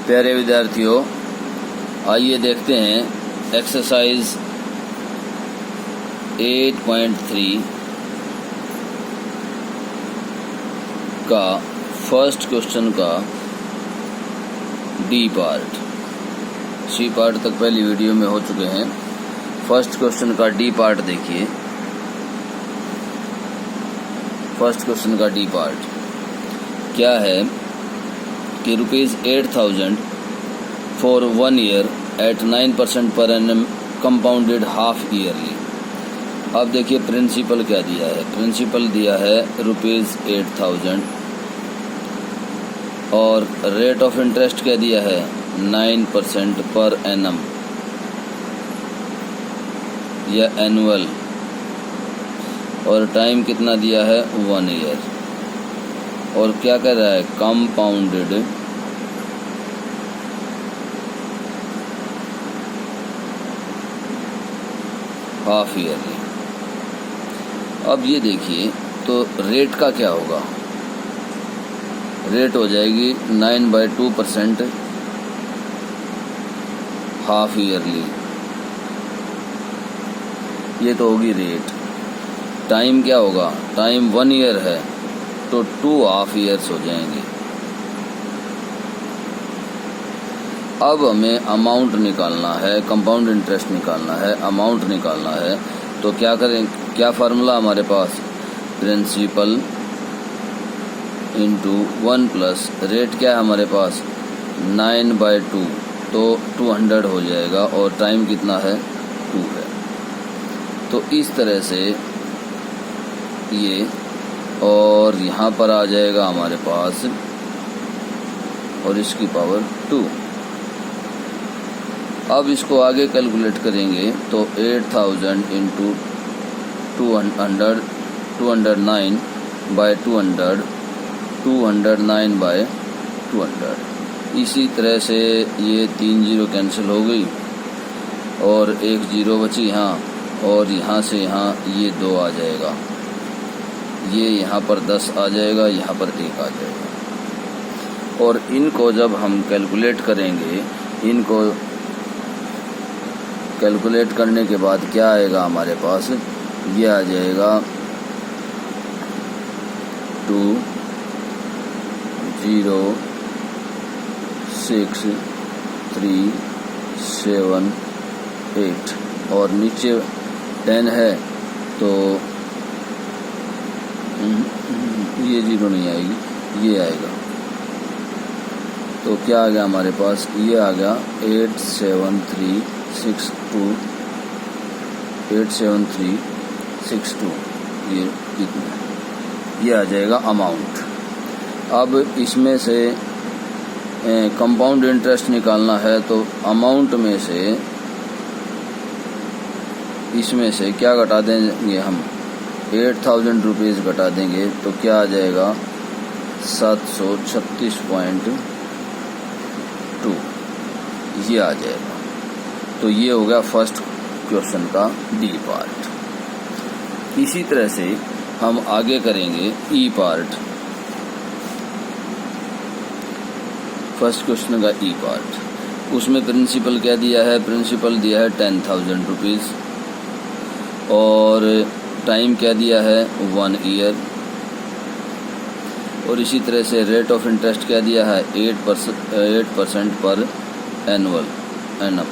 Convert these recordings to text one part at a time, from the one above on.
प्यारे विद्यार्थियों, आइए देखते हैं एक्सरसाइज 8.3 का फर्स्ट क्वेश्चन का डी पार्ट। सी पार्ट तक पहली वीडियो में हो चुके हैं। फर्स्ट क्वेश्चन का डी पार्ट देखिए। फर्स्ट क्वेश्चन का डी पार्ट क्या है कि ₹8,000 for 1 year eight 9% per annum compounded half yearly. अब देखिए प्रिंसिपल क्या दिया है। प्रिंसिपल दिया है ₹8,000 और रेट ऑफ इंटरेस्ट क्या दिया है 9% पर एनम या एनुअल, और टाइम कितना दिया है 1 ईयर। और क्या कह रहा है कंपाउंडेड हाफ ईयरली। अब ये देखिए तो रेट का क्या होगा। रेट हो जाएगी 9/2% हाफ ईयरली, ये तो होगी रेट। टाइम क्या होगा, टाइम 1 ईयर है तो 2 हाफ ईयर्स हो जाएंगे। अब हमें अमाउंट निकालना है, कंपाउंड इंटरेस्ट निकालना है, अमाउंट निकालना है। तो क्या करें, क्या फार्मूला हमारे पास, प्रिंसिपल इंटू 1 प्लस रेट क्या है हमारे पास 9/2, तो 200 हो जाएगा और टाइम कितना है 2 है। तो इस तरह से ये, और यहाँ पर आ जाएगा हमारे पास और इसकी पावर 2। अब इसको आगे कैलकुलेट करेंगे तो 8,000 इंटू 200, 209/200, 209/200। इसी तरह से ये 3 जीरो कैंसिल हो गई और 1 जीरो बची यहाँ, और यहाँ से यहाँ ये 2 आ जाएगा, ये यहाँ पर 10 आ जाएगा, यहाँ पर 1 आ जाएगा। और इनको जब हम कैलकुलेट करेंगे, इनको कैलकुलेट करने के बाद क्या आएगा हमारे पास, ये आ जाएगा 206,378 और नीचे 10 है तो ये 0 नहीं आएगी, ये आएगा। तो क्या आ गया हमारे पास, ये आ गया 87362, ये कितना, ये आ जाएगा अमाउंट। अब इसमें से कंपाउंड इंटरेस्ट निकालना है तो अमाउंट में से इसमें से क्या घटा देंगे हम, 8,000 रुपीज़ घटा देंगे तो क्या आ जाएगा 736.2, ये आ जाएगा। तो ये हो गया फर्स्ट क्वेश्चन का डी पार्ट। इसी तरह से हम आगे करेंगे ई पार्ट। फर्स्ट क्वेश्चन का ई पार्ट, उसमें प्रिंसिपल क्या दिया है, प्रिंसिपल दिया है 10,000 रुपीज़ और टाइम क्या दिया है 1 ईयर। और इसी तरह से रेट ऑफ इंटरेस्ट क्या दिया है 8% पर एनुअल, एनम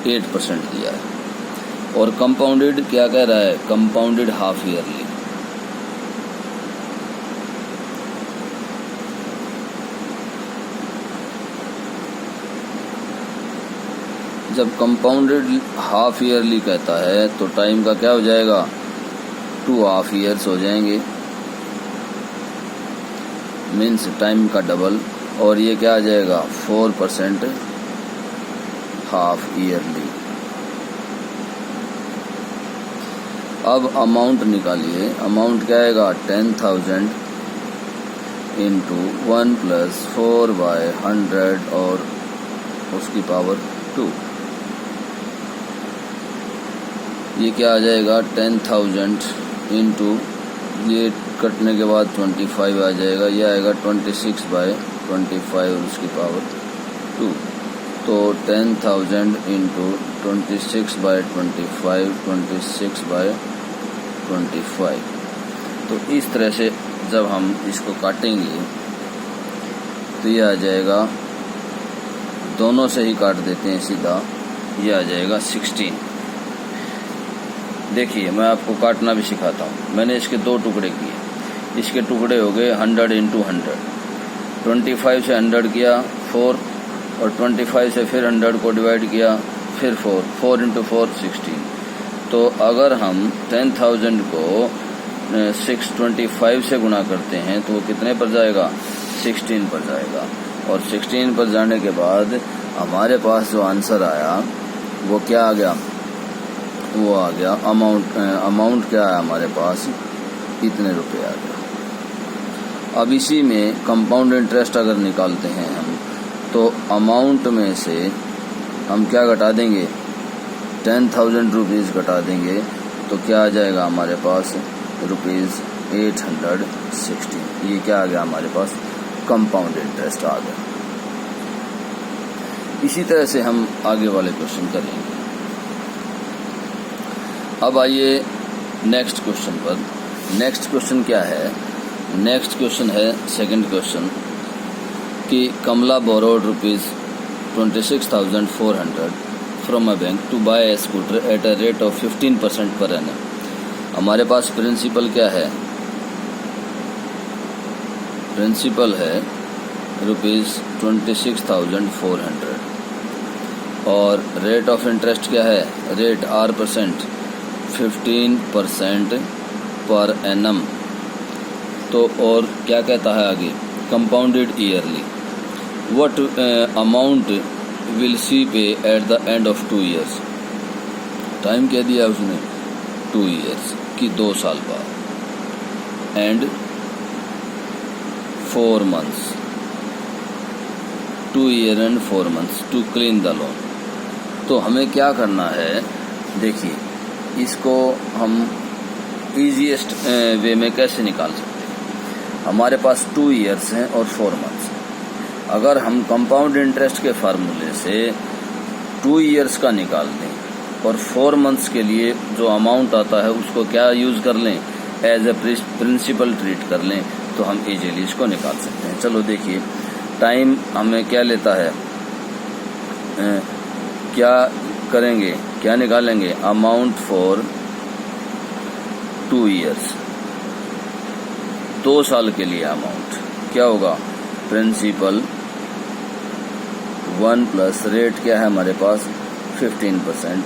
8% दिया है। और कंपाउंडेड क्या कह रहा है, कंपाउंडेड हाफ ईयरली। जब कंपाउंडेड हाफ ईयरली कहता है तो टाइम का क्या हो जाएगा 2 हाफ ईयर्स हो जाएंगे, मीन्स टाइम का डबल। और ये क्या आ जाएगा 4% हाफ ईयरली। अब अमाउंट निकालिए। अमाउंट क्या आएगा 10,000 इंटू 1 प्लस 4/100 और उसकी पावर 2। ये क्या आ जाएगा 10,000 इंटू ये कटने के बाद 25 आ जाएगा, ये आएगा 26/25 और उसकी पावर 2। तो 10,000 इंटू 26/25, 26/25। तो इस तरह से जब हम इसको काटेंगे तो ये आ जाएगा, दोनों से ही काट देते हैं सीधा, ये आ जाएगा 16। देखिए मैं आपको काटना भी सिखाता हूँ। मैंने इसके 2 टुकड़े किए, इसके टुकड़े हो गए 100 इंटू 100, 25 से 100 किया 4, और 25 से फिर 100 को डिवाइड किया, फिर 4 इंटू 4 16। तो अगर हम 10,000 को 625 से गुणा करते हैं तो वो कितने पर जाएगा, 16 पर जाएगा। और 16 पर जाने के बाद हमारे पास जो आंसर आया वो क्या आ गया, वो आ गया अमाउंट क्या है हमारे पास, इतने रुपए आ गया। अब इसी में कंपाउंड इंटरेस्ट अगर निकालते हैं हम, तो अमाउंट में से हम क्या घटा देंगे, 10,000 रुपीज़ घटा देंगे, तो क्या आ जाएगा हमारे पास, ₹816। ये क्या आ गया हमारे पास, कंपाउंड इंटरेस्ट आ गया। इसी तरह से हम आगे वाले क्वेश्चन करेंगे। अब आइए नेक्स्ट क्वेश्चन पर। नेक्स्ट क्वेश्चन क्या है, नेक्स्ट क्वेश्चन है सेकंड क्वेश्चन कि Kamala borrowed ₹26,400 from a bank to buy a scooter at a rate of 15% per annum. हमारे पास प्रिंसिपल क्या है, प्रिंसिपल है ₹26,400 और रेट ऑफ इंटरेस्ट क्या है, रेट R% 15% पर एनम। तो और क्या कहता है आगे, compounded yearly, what amount will she pay at the end of 2 years। Time क्या दिया उसने, 2 years की 2 साल बाद, and 4 months, 2 year and 4 months to clean the loan. तो हमें क्या करना है, देखिए इसको हम ईजीएस्ट वे में कैसे निकाल सकते हैं। हमारे पास 2 years हैं और 4 months हैं। अगर हम कंपाउंड इंटरेस्ट के फार्मूले से 2 years का निकाल लें और 4 months के लिए जो अमाउंट आता है उसको क्या यूज़ कर लें, एज ए प्रिंसिपल ट्रीट कर लें, तो हम इजीली इसको निकाल सकते हैं। चलो देखिए, टाइम हमें क्या लेता है, क्या करेंगे, क्या निकालेंगे, अमाउंट फॉर 2 years, 2 साल के लिए अमाउंट क्या होगा, प्रिंसिपल 1 प्लस रेट क्या है हमारे पास 15%,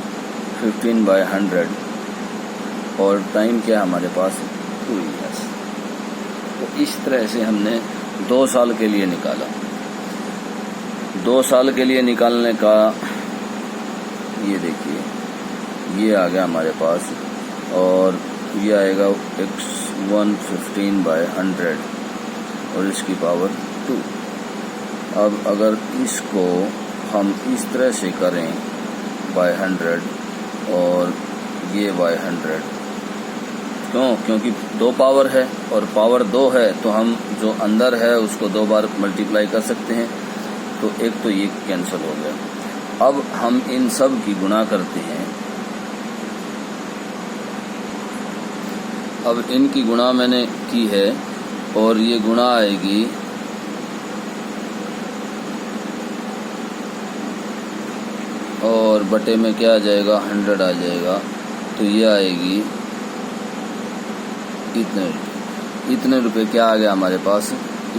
15/100 और टाइम क्या है हमारे पास 2 years। तो इस तरह से हमने 2 साल के लिए निकाला। 2 साल के लिए निकालने का ये देखिए, ये आ गया हमारे पास, और ये आएगा 115/100 और इसकी पावर 2। अब अगर इसको हम इस तरह से करें by100 और ये by100, क्योंकि 2 पावर है और पावर 2 है, तो हम जो अंदर है उसको 2 बार मल्टीप्लाई कर सकते हैं, तो एक तो ये कैंसिल हो गया। अब हम इन सब की गुणा करते हैं। अब इनकी गुणा मैंने की है और ये गुणा आएगी और बटे में क्या आ जाएगा, 100 आ जाएगा, तो ये आएगी इतने रुपए क्या आ गया हमारे पास,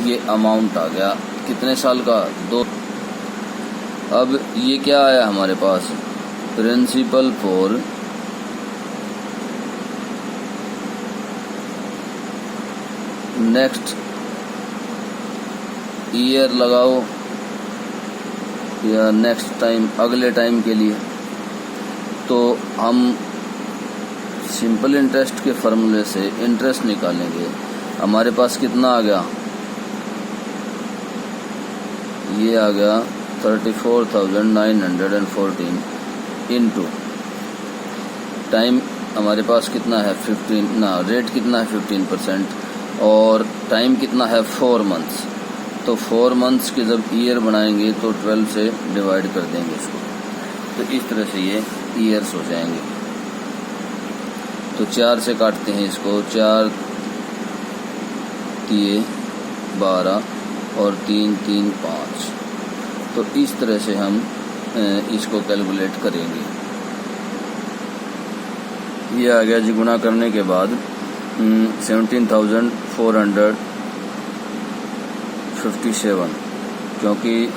ये अमाउंट आ गया कितने साल का, 2। अब ये क्या आया हमारे पास, प्रिंसिपल फॉर नेक्स्ट ईयर लगाओ या नेक्स्ट टाइम, अगले टाइम के लिए। तो हम सिंपल इंटरेस्ट के फॉर्मूले से इंटरेस्ट निकालेंगे। हमारे पास कितना आ गया, ये आ गया 34,914 इंटू टाइम हमारे पास कितना है 15 ना, रेट कितना है 15% और टाइम कितना है 4 मंथ्स। तो 4 मंथ्स के जब ईयर बनाएंगे तो 12 से डिवाइड कर देंगे इसको, तो इस तरह से ये ईयर्स हो जाएंगे। तो 4 से काटते हैं इसको, 4 3 12 और 3 3 5। तो इस तरह से हम इसको कैलकुलेट करेंगे। ये आ गया जी गुना करने के बाद 17,457, क्योंकि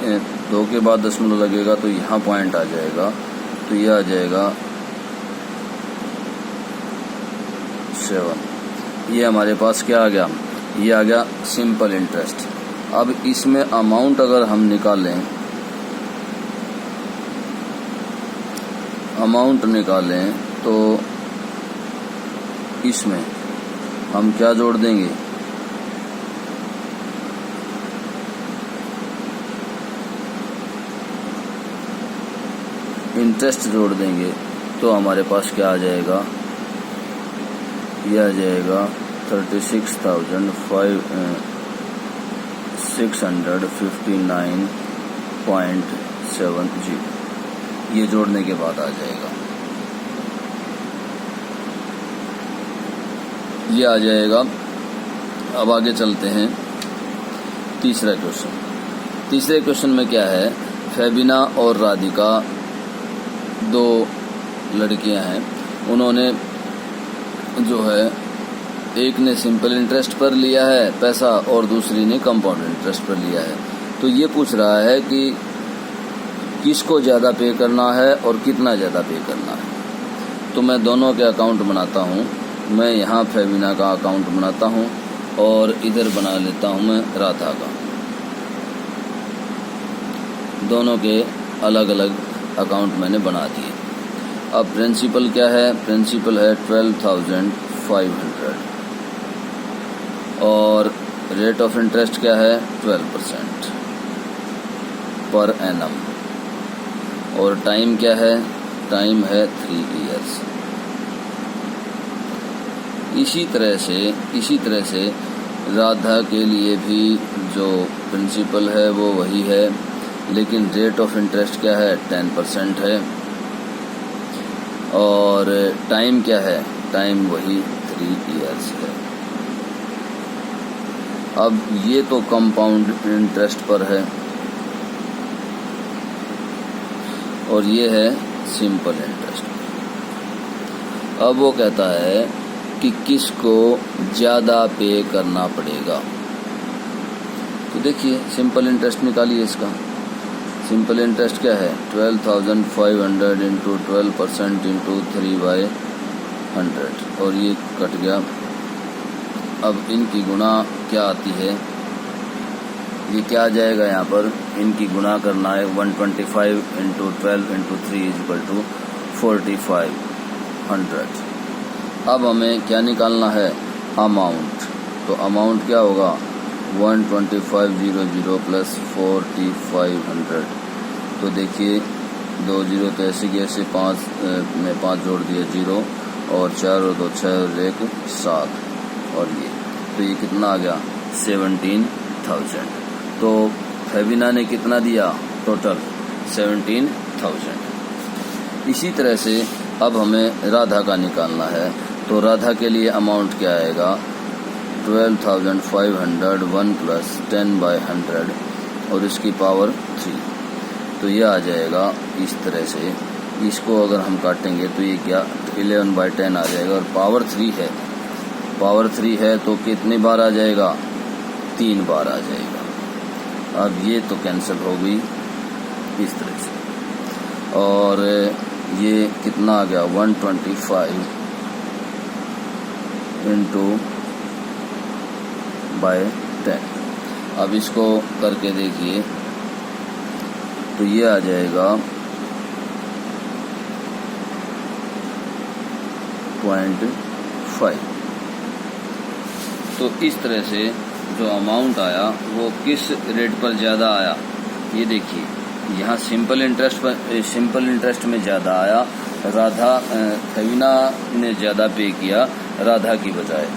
2 के बाद दशमलव लगेगा तो यहाँ पॉइंट आ जाएगा, तो ये आ जाएगा 7। ये हमारे पास क्या आ गया, ये आ गया सिंपल इंटरेस्ट। अब इसमें अमाउंट अगर हम निकालें, तो इसमें हम क्या जोड़ देंगे, इंटरेस्ट जोड़ देंगे। तो हमारे पास क्या आ जाएगा, यह आ जाएगा 36,659.70। ये जोड़ने के बाद आ जाएगा, ये आ जाएगा। अब आगे चलते हैं तीसरे क्वेश्चन में क्या है, फेबिना और राधिका 2 लड़कियां हैं, उन्होंने जो है एक ने सिंपल इंटरेस्ट पर लिया है पैसा और दूसरी ने कंपाउंड इंटरेस्ट पर लिया है। तो ये पूछ रहा है कि किसको ज़्यादा पे करना है और कितना ज़्यादा पे करना है। तो मैं दोनों के अकाउंट बनाता हूँ। मैं यहाँ फेबिना का अकाउंट बनाता हूँ और इधर बना लेता हूँ मैं राधा का। दोनों के अलग अलग अकाउंट मैंने बना दिए। अब प्रिंसिपल क्या है, प्रिंसिपल है 12,500 और रेट ऑफ इंटरेस्ट क्या है 12% पर एनम, और टाइम क्या है, टाइम है 3 इयर्स। इसी तरह से राधा के लिए भी जो प्रिंसिपल है वो वही है, लेकिन रेट ऑफ इंटरेस्ट क्या है 10% है, और टाइम क्या है, टाइम वही 3 इयर्स है। अब ये तो कंपाउंड इंटरेस्ट पर है और ये है सिंपल इंटरेस्ट। अब वो कहता है कि किसको ज़्यादा पे करना पड़ेगा। तो देखिए सिंपल इंटरेस्ट निकालिए इसका। सिंपल इंटरेस्ट क्या है 12,500 इंटू 12% इंटू 3/100 और ये कट गया। अब इनकी गुणा क्या आती है, ये क्या आ जाएगा, यहाँ पर इनकी गुणा करना है 125 इंटू 12 इंटू 3 इक्वल टू 4,500। अब हमें क्या निकालना है, अमाउंट। तो अमाउंट क्या होगा 12500 प्लस 4,500। तो देखिए 2 0 तो ऐसे की ऐसे 5 में 5 जोड़ दिया 0 और 4 और 2 6 और 1 7 और ये, तो ये कितना आ गया 17,000। तो फेबिना ने कितना दिया टोटल 17,000। इसी तरह से अब हमें राधा का निकालना है। तो राधा के लिए अमाउंट क्या आएगा 12,500 1 प्लस 10/100 और इसकी पावर 3। तो ये आ जाएगा इस तरह से। इसको अगर हम काटेंगे तो ये क्या 11/10 आ जाएगा और पावर 3 है। पावर 3 है तो कितनी बार आ जाएगा 3 बार आ जाएगा। अब ये तो कैंसिल हो गई इस तरह से, और ये कितना आ गया 125 इंटू बाय 10। अब इसको करके देखिए तो ये आ जाएगा 0.5। तो इस तरह से जो अमाउंट आया वो किस रेट पर ज़्यादा आया, ये देखिए यहाँ सिंपल इंटरेस्ट में ज़्यादा आया फेविना ने ज़्यादा पे किया राधा की बजाय।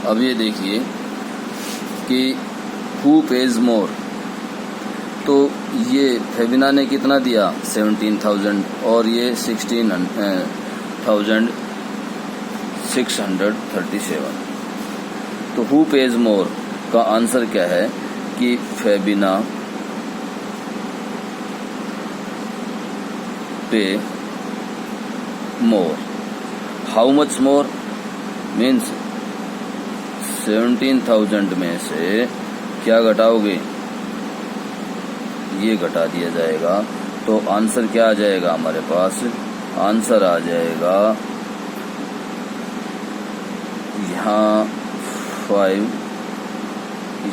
अब ये देखिए कि हु पेज मोर, तो ये फेविना ने कितना दिया 17,000 और ये 16,637। तो हु पेज मोर का आंसर क्या है कि फेविना पे मोर। हाउ मच मोर मीन्स 17,000 में से क्या घटाओगे, ये घटा दिया जाएगा। तो आंसर क्या आ जाएगा हमारे पास, आंसर आ जाएगा यहाँ 5,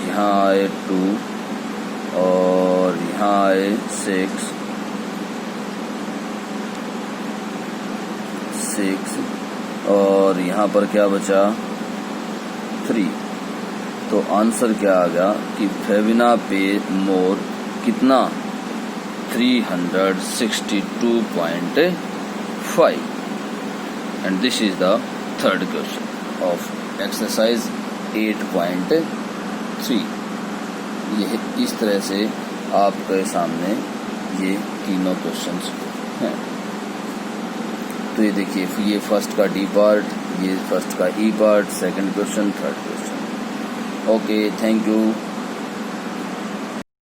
यहाँ आए 2 और यहाँ आए 6 और यहाँ पर क्या बचा 3। तो आंसर क्या आ गया कि फेविना पे मोर कितना 362.5। And this is the third question of exercise 8.3। ये इस तरह से आपके सामने ये तीनों क्वेश्चंस हैं। तो ये देखिए, ये फर्स्ट का डी पार्ट, ये फर्स्ट का ई part, second question, third question. Okay, thank you.